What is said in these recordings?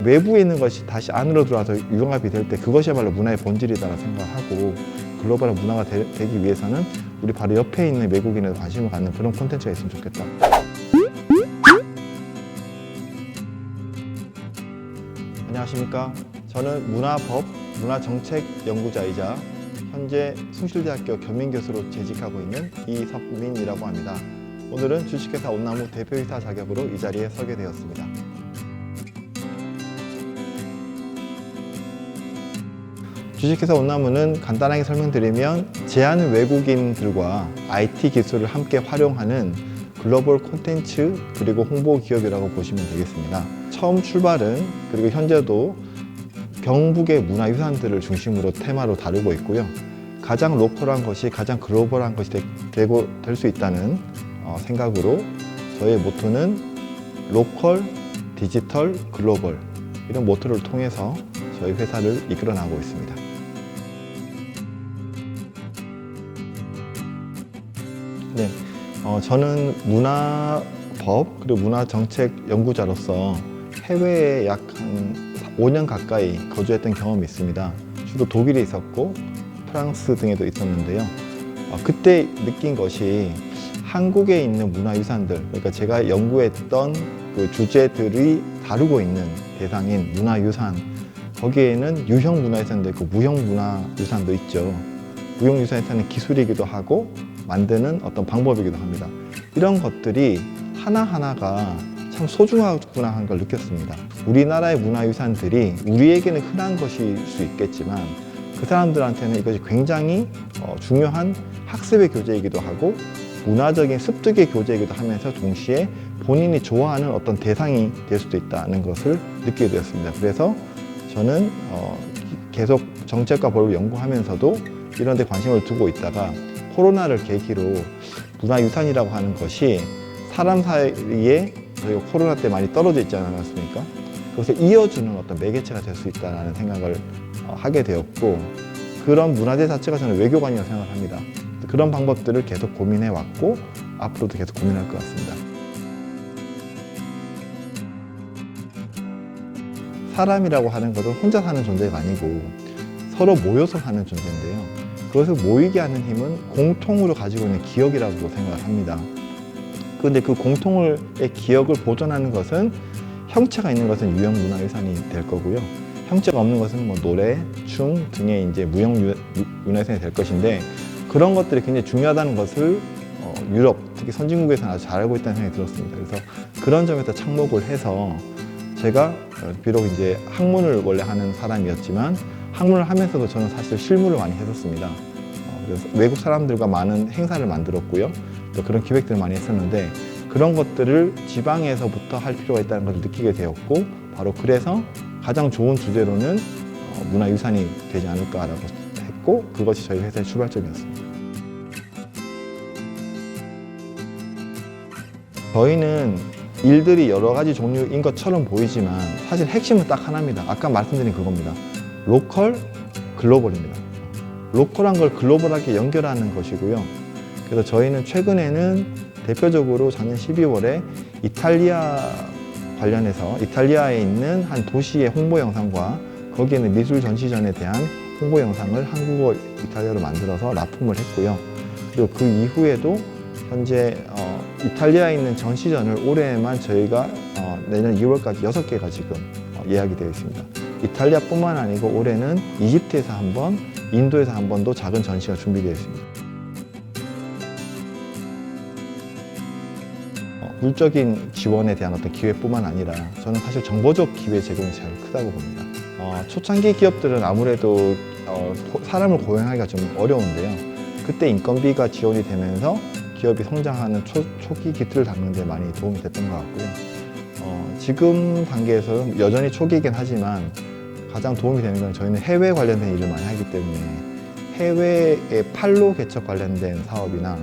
외부에 있는 것이 다시 안으로 들어와서 융합이 될 때 그것이야말로 문화의 본질이다라고 생각하고 글로벌한 문화가 되기 위해서는 우리 바로 옆에 있는 외국인에 관심을 갖는 그런 콘텐츠가 있으면 좋겠다. 안녕하십니까. 저는 문화법, 문화정책연구자이자 현재 숭실대학교 겸임교수로 재직하고 있는 이석민이라고 합니다. 오늘은 주식회사 온나무 대표이사 자격으로 이 자리에 서게 되었습니다. 주식회사 온나무는 간단하게 설명드리면 제한 외국인들과 IT 기술을 함께 활용하는 글로벌 콘텐츠 그리고 홍보 기업이라고 보시면 되겠습니다. 처음 출발은 그리고 현재도 경북의 문화유산들을 중심으로 테마로 다루고 있고요. 가장 로컬한 것이 가장 글로벌한 것이 될 수 있다는 생각으로 저의 모토는 로컬, 디지털, 글로벌 이런 모토를 통해서 저희 회사를 이끌어 나가고 있습니다. 네, 저는 문화법 그리고 문화정책 연구자로서 해외에 약 한 5년 가까이 거주했던 경험이 있습니다. 주로 독일에 있었고 프랑스 등에도 있었는데요. 그때 느낀 것이 한국에 있는 문화유산들, 그러니까 제가 연구했던 그 주제들이 다루고 있는 대상인 문화유산, 거기에는 유형 문화유산도 있고 무형 문화유산도 있죠. 무형 유산에서는 기술이기도 하고 만드는 어떤 방법이기도 합니다. 이런 것들이 하나하나가 참 소중하구나 하는 걸 느꼈습니다. 우리나라의 문화유산들이 우리에게는 흔한 것일 수 있겠지만 그 사람들한테는 이것이 굉장히 중요한 학습의 교재이기도 하고 문화적인 습득의 교재이기도 하면서 동시에 본인이 좋아하는 어떤 대상이 될 수도 있다는 것을 느끼게 되었습니다. 그래서 저는 계속 정책과 법을 연구하면서도 이런 데 관심을 두고 있다가 코로나를 계기로 문화유산이라고 하는 것이 사람 사이에 저희가 코로나 때 많이 떨어져 있지 않았습니까? 그것을 이어주는 어떤 매개체가 될 수 있다는 생각을 하게 되었고 그런 문화재 자체가 저는 외교관이라고 생각을 합니다. 그런 방법들을 계속 고민해 왔고 앞으로도 계속 고민할 것 같습니다. 사람이라고 하는 것은 혼자 사는 존재가 아니고 서로 모여서 사는 존재인데요. 그것을 모이게 하는 힘은 공통으로 가지고 있는 기억이라고 생각을 합니다. 그런데 그 공통의 기억을 보존하는 것은 형체가 있는 것은 유형 문화유산이 될 거고요. 형체가 없는 것은 뭐 노래, 춤 등의 이제 무형 문화유산이 될 것인데 그런 것들이 굉장히 중요하다는 것을 유럽, 특히 선진국에서는 아주 잘 알고 있다는 생각이 들었습니다. 그래서 그런 점에서 착목을 해서 제가 비록 이제 학문을 원래 하는 사람이었지만 학문을 하면서도 저는 사실 실무를 많이 했었습니다. 그래서 외국 사람들과 많은 행사를 만들었고요. 또 그런 기획들을 많이 했었는데 그런 것들을 지방에서부터 할 필요가 있다는 것을 느끼게 되었고 바로 그래서 가장 좋은 주제로는 문화유산이 되지 않을까라고 했고 그것이 저희 회사의 출발점이었습니다. 저희는 일들이 여러 가지 종류인 것처럼 보이지만 사실 핵심은 딱 하나입니다. 아까 말씀드린 그겁니다. 로컬, 글로벌입니다. 로컬한 걸 글로벌하게 연결하는 것이고요. 그래서 저희는 최근에는 대표적으로 작년 12월에 이탈리아 관련해서 이탈리아에 있는 한 도시의 홍보 영상과 거기에 있는 미술 전시전에 대한 홍보 영상을 한국어, 이탈리아로 만들어서 납품을 했고요. 그리고 그 이후에도 현재 이탈리아에 있는 전시전을 올해만 저희가 내년 2월까지 6개가 지금 예약이 되어 있습니다. 이탈리아뿐만 아니고 올해는 이집트에서 한 번, 인도에서 한 번도 작은 전시가 준비되어 있습니다. 물적인 지원에 대한 어떤 기회뿐만 아니라 저는 사실 정보적 기회 제공이 제일 크다고 봅니다. 초창기 기업들은 아무래도 사람을 고용하기가 좀 어려운데요. 그때 인건비가 지원이 되면서 기업이 성장하는 초기 기틀을 닦는 데 많이 도움이 됐던 것 같고요. 지금 단계에서는 여전히 초기이긴 하지만 가장 도움이 되는 건 저희는 해외 관련된 일을 많이 하기 때문에 해외의 판로 개척 관련된 사업이나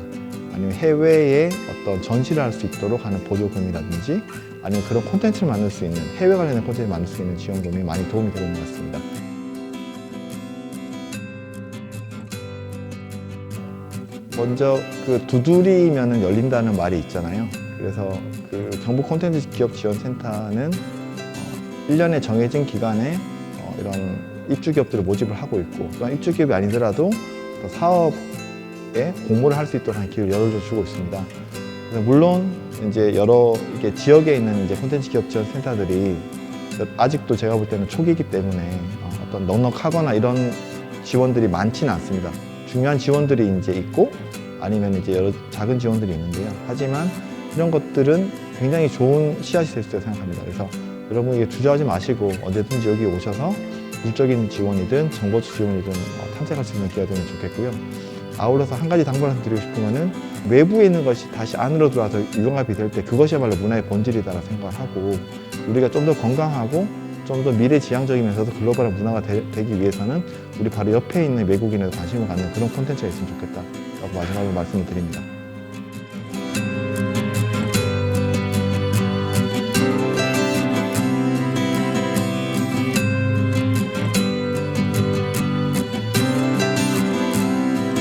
아니면 해외에 어떤 전시를 할 수 있도록 하는 보조금이라든지 아니면 그런 콘텐츠를 만들 수 있는 해외 관련된 콘텐츠를 만들 수 있는 지원금이 많이 도움이 되고 있는 것 같습니다. 먼저 그 두드리면은 열린다는 말이 있잖아요. 그래서 그 경북 콘텐츠 기업 지원센터는 1년에 정해진 기간에 이런 입주 기업들을 모집을 하고 있고, 또한 입주 기업이 아니더라도 또 사업에 공모를 할 수 있도록 하는 기회를 열어주고 있습니다. 그래서 물론 이제 여러 이게 지역에 있는 이제 콘텐츠 기업 지원 센터들이 아직도 제가 볼 때는 초기이기 때문에 어떤 넉넉하거나 이런 지원들이 많지는 않습니다. 중요한 지원들이 이제 있고 아니면 이제 여러 작은 지원들이 있는데요. 하지만 이런 것들은 굉장히 좋은 씨앗이 될 수 있다고 생각합니다. 그래서 여러분 이게 주저하지 마시고 언제든지 여기 오셔서 물적인 지원이든 정보주 지원이든 탐색할 수 있는 기회가 되면 좋겠고요. 아울러서 한 가지 당부를 드리고 싶은 거는 외부에 있는 것이 다시 안으로 들어와서 융합이 될 때 그것이야말로 문화의 본질이다라고 생각을 하고, 우리가 좀 더 건강하고 좀 더 미래지향적이면서도 글로벌한 문화가 되기 위해서는 우리 바로 옆에 있는 외국인에 관심을 갖는 그런 콘텐츠가 있으면 좋겠다라고 마지막으로 말씀을 드립니다.